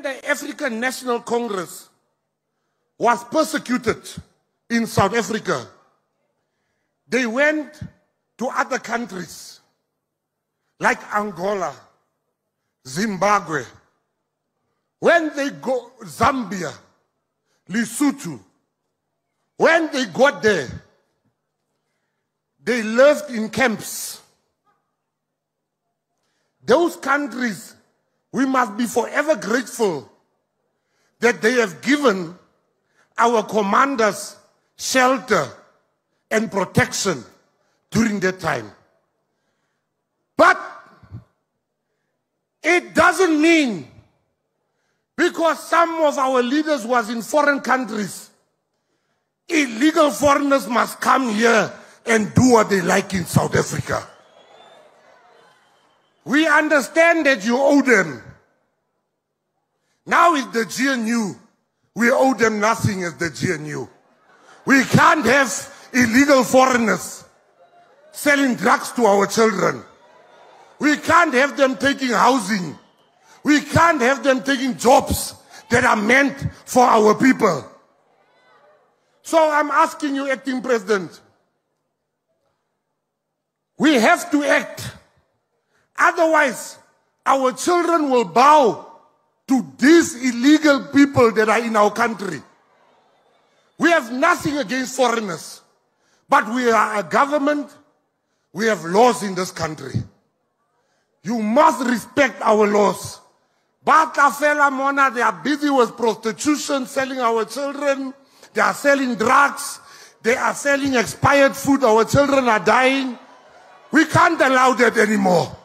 The African National Congress was persecuted in South Africa. They went to other countries like Angola, Zimbabwe. When they go Zambia, Lesotho, when they got there, they lived in camps. Those countries, we must be forever grateful that they have given our commanders shelter and protection during that time. But it doesn't mean because some of our leaders was in foreign countries, illegal foreigners must come here and do what they like in South Africa. We understand that you owe them. Now with the GNU, we owe them nothing as the GNU. We can't have illegal foreigners selling drugs to our children. We can't have them taking housing. We can't have them taking jobs that are meant for our people. So I'm asking you, Acting President, we have to act. Otherwise, our children will bow to these illegal people that are in our country. We have nothing against foreigners, but we are a government. We have laws in this country. You must respect our laws. Batafela Mona, they are busy with prostitution, selling our children. They are selling drugs. They are selling expired food. Our children are dying. We can't allow that anymore.